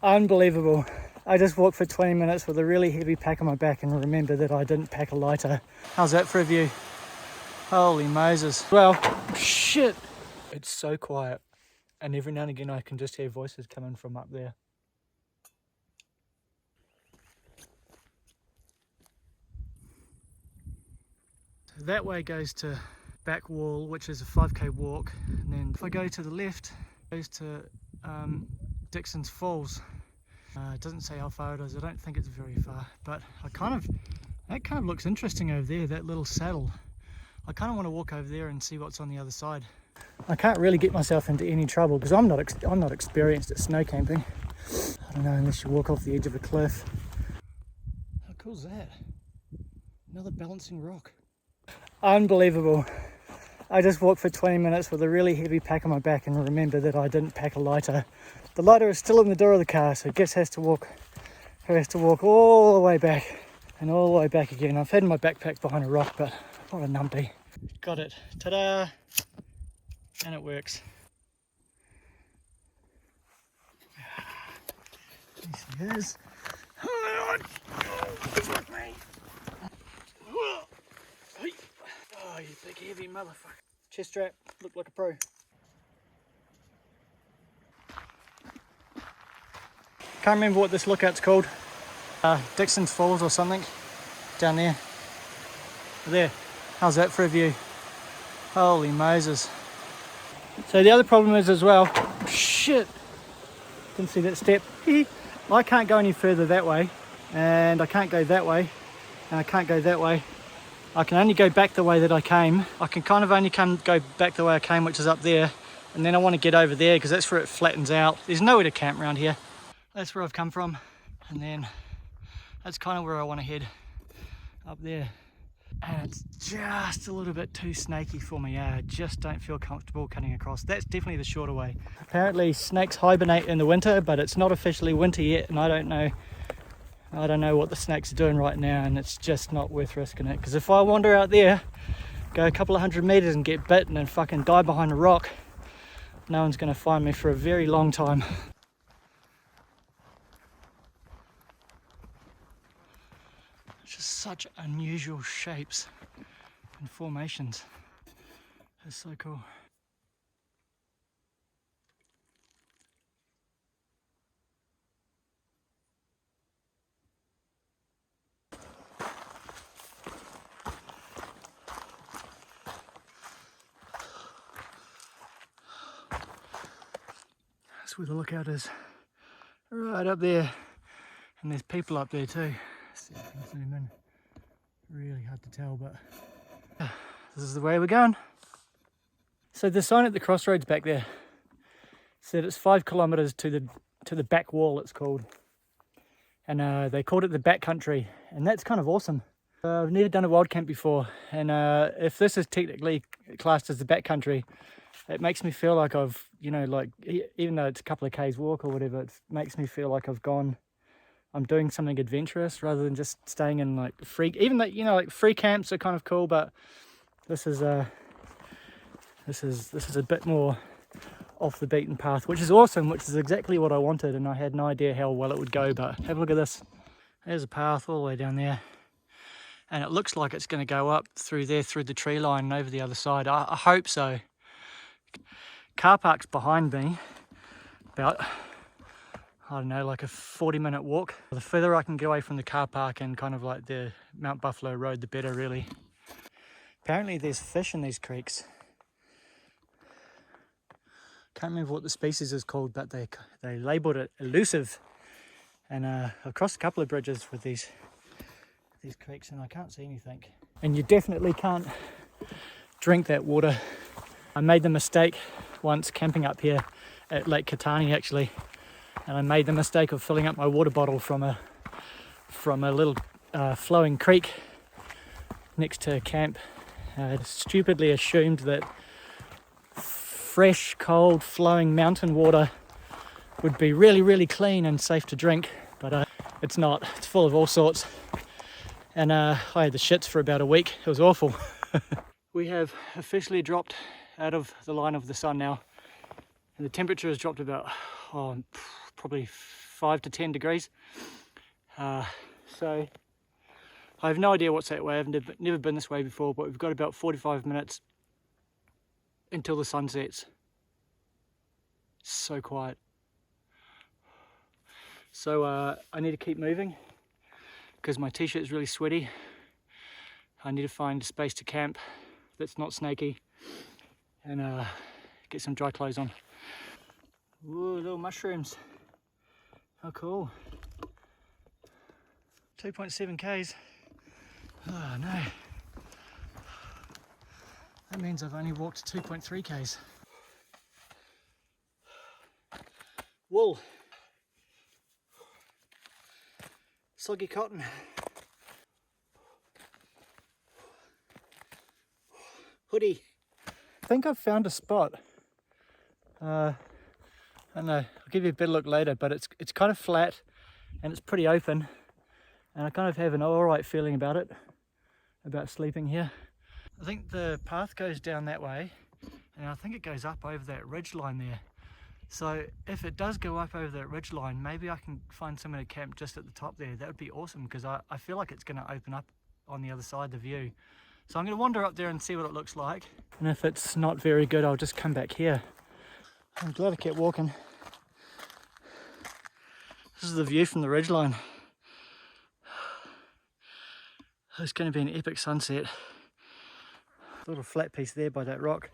Unbelievable. I just walked for 20 minutes with a really heavy pack on my back and remember that I didn't pack a lighter. How's that for a view? Holy Moses. Well, shit. It's so quiet. And every now and again I can just hear voices coming from up there. So that way goes to back wall, which is a 5k walk. And then if I go to the left, it goes to Dixon's Falls. It doesn't say how far it is. I don't think it's very far, but that kind of looks interesting over there, that little saddle. I kind of want to walk over there and see what's on the other side. I can't really get myself into any trouble because I'm not experienced at snow camping. I don't know, unless you walk off the edge of a cliff. How cool is that? Another balancing rock. Unbelievable. I just walked for 20 minutes with a really heavy pack on my back and remember that I didn't pack a lighter. The lighter is still in the door of the car, so Guess has to walk all the way back and all the way back again. I've hidden my backpack behind a rock, but what a numpty. Got it. Ta-da! And it works. There she is. Oh, fuck me. Oh, you big heavy motherfucker. Chest strap, look like a pro. Can't remember what this lookout's called. Dixon's Falls or something. Down there. There. How's that for a view? Holy Moses. So the other problem is as well, shit. Didn't see that step. I can't go any further that way. And I can't go that way. And I can't go that way. I can only go back the way that I came. I can kind of only go back the way I came, which is up there. And then I want to get over there because that's where it flattens out. There's nowhere to camp around here. That's where I've come from. And then that's kind of where I want to head, up there. And it's just a little bit too snaky for me. I just don't feel comfortable cutting across. That's definitely the shorter way. Apparently snakes hibernate in the winter, but it's not officially winter yet, and I don't know what the snakes are doing right now, and it's just not worth risking it. Because if I wander out there, go a couple of 100 meters and get bitten and fucking die behind a rock, no one's going to find me for a very long time. Just such unusual shapes and formations. It's so cool. That's where the lookout is. Right up there. And there's people up there too. See if I can zoom in. Really hard to tell, but this is the way we're going. So the sign at the crossroads back there said it's 5 kilometers to the back wall, it's called, and they called it the back country, and that's kind of awesome. I've never done a wild camp before, and if this is technically classed as the back country, it makes me feel like I've, like even though it's a couple of k's walk or whatever, it makes me feel like I'm doing something adventurous rather than just staying in like free, even though, like free camps are kind of cool, but this is a bit more off the beaten path, which is awesome, which is exactly what I wanted, and I had no idea how well it would go. But have a look at this. There's a path all the way down there, and it looks like it's going to go up through there, through the tree line and over the other side. I hope so. Car park's behind me, about, I don't know, like a 40-minute walk. The further I can get away from the car park and kind of like the Mount Buffalo Road, the better, really. Apparently there's fish in these creeks. Can't remember what the species is called, but they labelled it elusive. And I've crossed a couple of bridges with these creeks and I can't see anything. And you definitely can't drink that water. I made the mistake once camping up here at Lake Katani, actually. And I made the mistake of filling up my water bottle from a little flowing creek next to camp. I stupidly assumed that fresh, cold, flowing mountain water would be really, really clean and safe to drink, but it's not. It's full of all sorts. And I had the shits for about a week. It was awful. We have officially dropped out of the line of the sun now, and the temperature has dropped about probably 5 to 10 degrees. So I have no idea what's that way. I've never been this way before, but we've got about 45 minutes until the sun sets. So quiet. So I need to keep moving because my t-shirt is really sweaty. I need to find a space to camp that's not snaky and get some dry clothes on. Ooh, little mushrooms. How cool. 2.7 k's. Oh no. That means I've only walked 2.3 k's. Wool. Soggy cotton. Hoodie. I think I've found a spot. I don't know, I'll give you a better look later, but it's kind of flat and it's pretty open, and I kind of have an alright feeling about it, about sleeping here. I think the path goes down that way, and I think it goes up over that ridge line there. So if it does go up over that ridge line, maybe I can find somewhere to camp just at the top there. That would be awesome, because I feel like it's going to open up on the other side, the view. So I'm going to wander up there and see what it looks like. And if it's not very good, I'll just come back here. I'm glad I kept walking. This is the view from the ridgeline. It's going to be an epic sunset. A little flat piece there by that rock.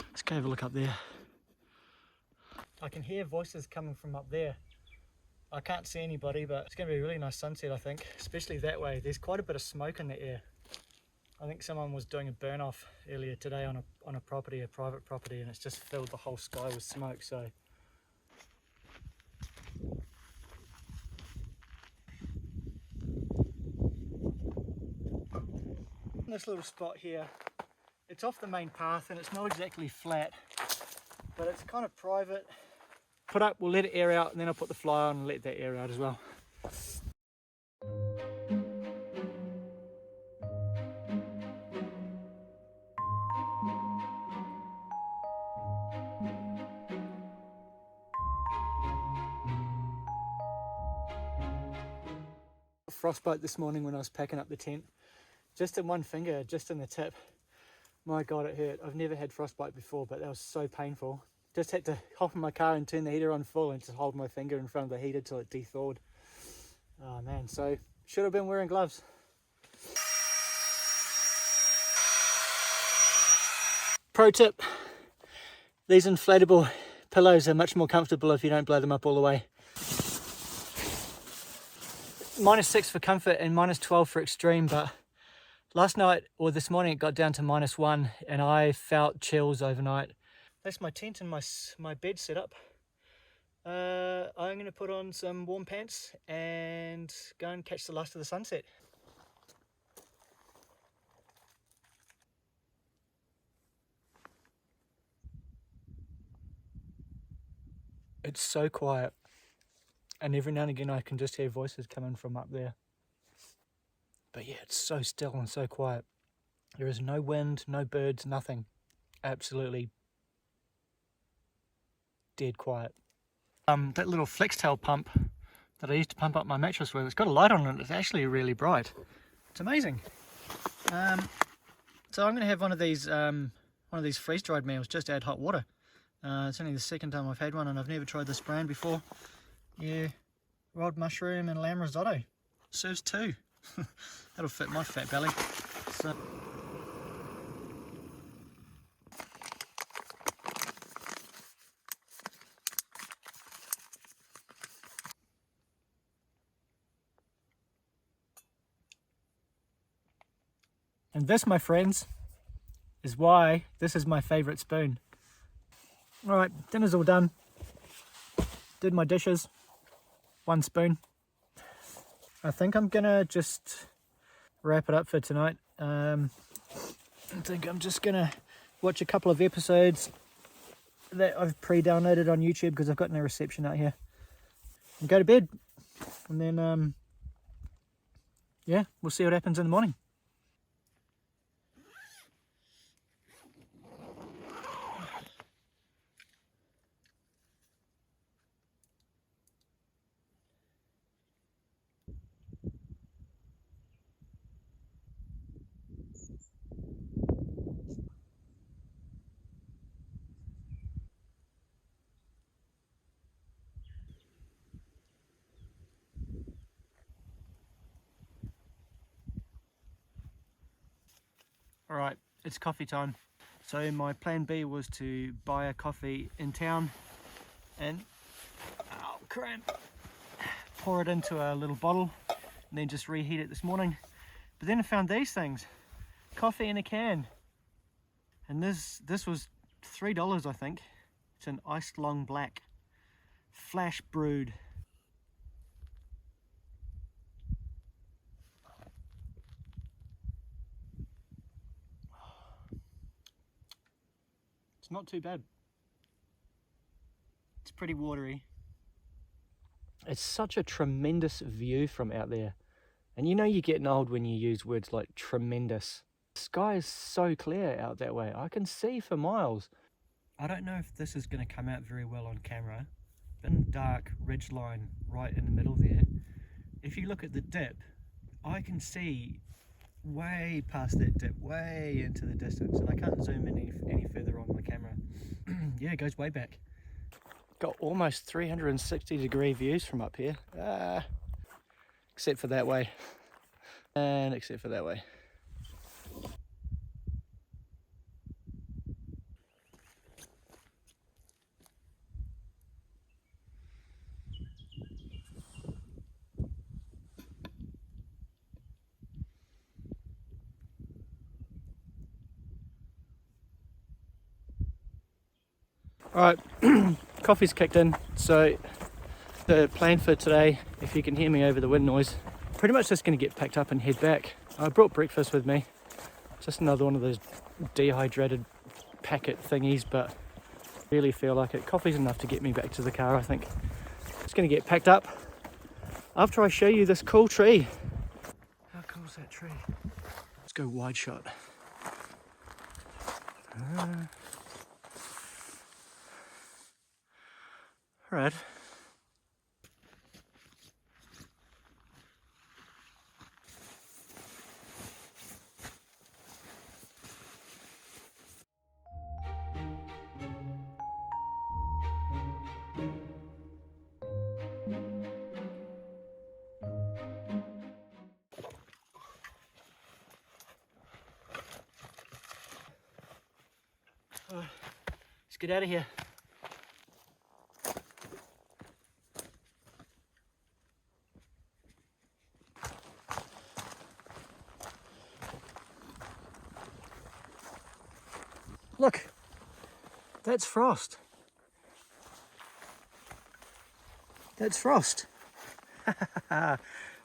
Let's go have a look up there. I can hear voices coming from up there. I can't see anybody, but it's going to be a really nice sunset, I think, especially that way. There's quite a bit of smoke in the air. I think someone was doing a burn off earlier today on a property, a private property, and it's just filled the whole sky with smoke. So this little spot here, it's off the main path and it's not exactly flat, but it's kind of private. Put up, we'll let it air out, and then I'll put the fly on and let that air out as well. Frostbite this morning when I was packing up the tent, just in one finger, just in the tip. My god, it hurt. I've never had frostbite before, but that was so painful. Just had to hop in my car and turn the heater on full and just hold my finger in front of the heater till it de-thawed. Oh man, so should have been wearing gloves. Pro tip, these inflatable pillows are much more comfortable if you don't blow them up all the way. -6 for comfort and -12 for extreme, but last night or this morning it got down to -1 and I felt chills overnight. That's my tent and my bed set up. I'm going to put on some warm pants and go and catch the last of the sunset. It's so quiet, and every now and again I can just hear voices coming from up there. But yeah, it's so still and so quiet. There is no wind, no birds, nothing. Absolutely dead quiet. That little flex-tail pump that I used to pump up my mattress with, it's got a light on it. It's actually really bright. It's amazing. So I'm going to have one of these freeze-dried meals, just add hot water. It's only the second time I've had one, and I've never tried this brand before. Yeah, rolled mushroom and lamb risotto. Serves two. That'll fit my fat belly. So and this, my friends, is why this is my favourite spoon. Alright, dinner's all done. Did my dishes. 1 spoon. I think I'm gonna just wrap it up for tonight. I think I'm just gonna watch a couple of episodes that I've pre-downloaded on YouTube because I've got no reception out here, and go to bed, and then yeah, we'll see what happens in the morning. Alright, it's coffee time. So my plan B was to buy a coffee in town and pour it into a little bottle and then just reheat it this morning. But then I found these things, coffee in a can, and this was $3, I think. It's an iced long black, flash brewed. It's not too bad. It's pretty watery. It's such a tremendous view from out there. And you know you're getting old when you use words like tremendous. The sky is so clear out that way. I can see for miles. I don't know if this is going to come out very well on camera. Thin dark ridge line right in the middle there. If you look at the dip, I can see way past that dip, way into the distance, and I can't zoom in any further on my camera. Yeah, it goes way back. Got almost 360-degree views from up here, except for that way, and except for that way. Alright, coffee's kicked in, so the plan for today, if you can hear me over the wind noise, pretty much just going to get packed up and head back. I brought breakfast with me, just another one of those dehydrated packet thingies, but really feel like it. Coffee's enough to get me back to the car, I think. Just going to get packed up after I show you this cool tree. How cool is that tree? Let's go wide shot. Alright. Let's get out of here. Look, that's frost. That's frost.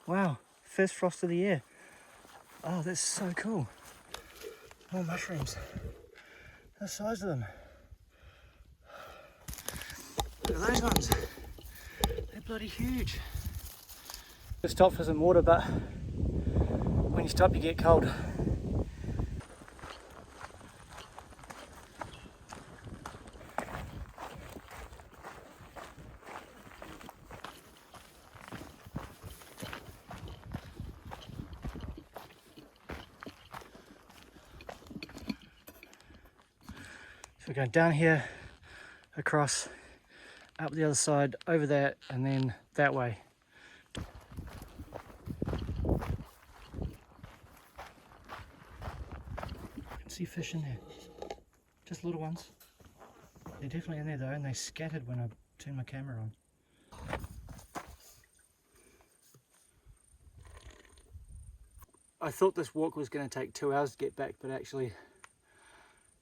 Wow, first frost of the year. Oh, that's so cool. More mushrooms. The size of them. Look at those ones. They're bloody huge. Just stop for some water, but when you stop you get cold. So we're going down here, across, up the other side, over that, and then that way. You can see fish in there, just little ones. They're definitely in there though, and they scattered when I turned my camera on. I thought this walk was going to take 2 hours to get back, but actually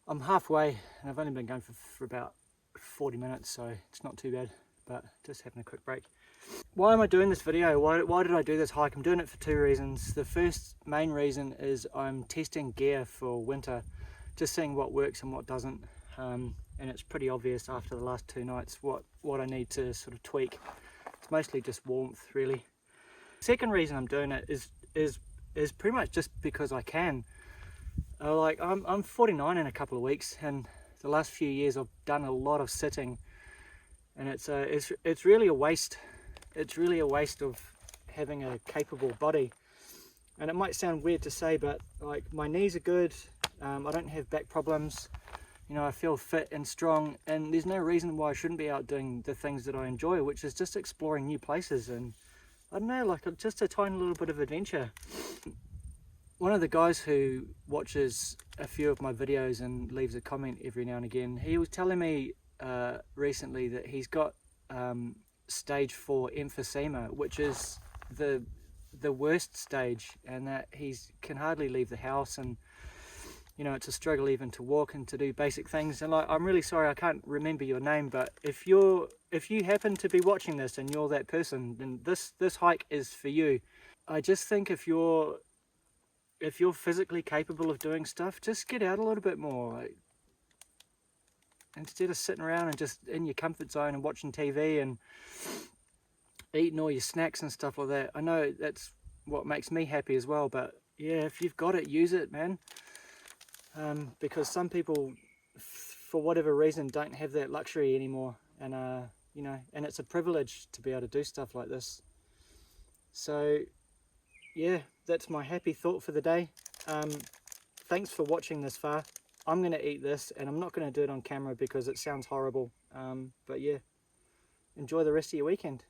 I'm halfway and I've only been going for about 40 minutes, so it's not too bad, but just having a quick break. Why am I doing this video? Why did I do this hike? I'm doing it for 2 reasons. The first main reason is I'm testing gear for winter, just seeing what works and what doesn't, and it's pretty obvious after the last 2 nights what I need to sort of tweak. It's mostly just warmth, really. Second reason I'm doing it is pretty much just because I can. I'm 49 in a couple of weeks, and the last few years I've done a lot of sitting, and it's really a waste. It's really a waste of having a capable body. And it might sound weird to say, but like my knees are good. I don't have back problems. You know, I feel fit and strong, and there's no reason why I shouldn't be out doing the things that I enjoy, which is just exploring new places and I don't know, like just a tiny little bit of adventure. one of the guys who watches a few of my videos and leaves a comment every now and again, he was telling me recently that he's got stage 4 emphysema, which is the worst stage, and that he can hardly leave the house, and you know, it's a struggle even to walk and to do basic things. And like, I'm really sorry I can't remember your name, but if you happen to be watching this and you're that person, then this hike is for you. I just think if you're physically capable of doing stuff, just get out a little bit more. Like, instead of sitting around and just in your comfort zone and watching TV and eating all your snacks and stuff like that. I know that's what makes me happy as well, but yeah, if you've got it, use it, man. Because some people, for whatever reason, don't have that luxury anymore, and you know, and it's a privilege to be able to do stuff like this. So yeah, that's my happy thought for the day. Thanks for watching this far. I'm going to eat this, and I'm not going to do it on camera because it sounds horrible. But yeah, enjoy the rest of your weekend.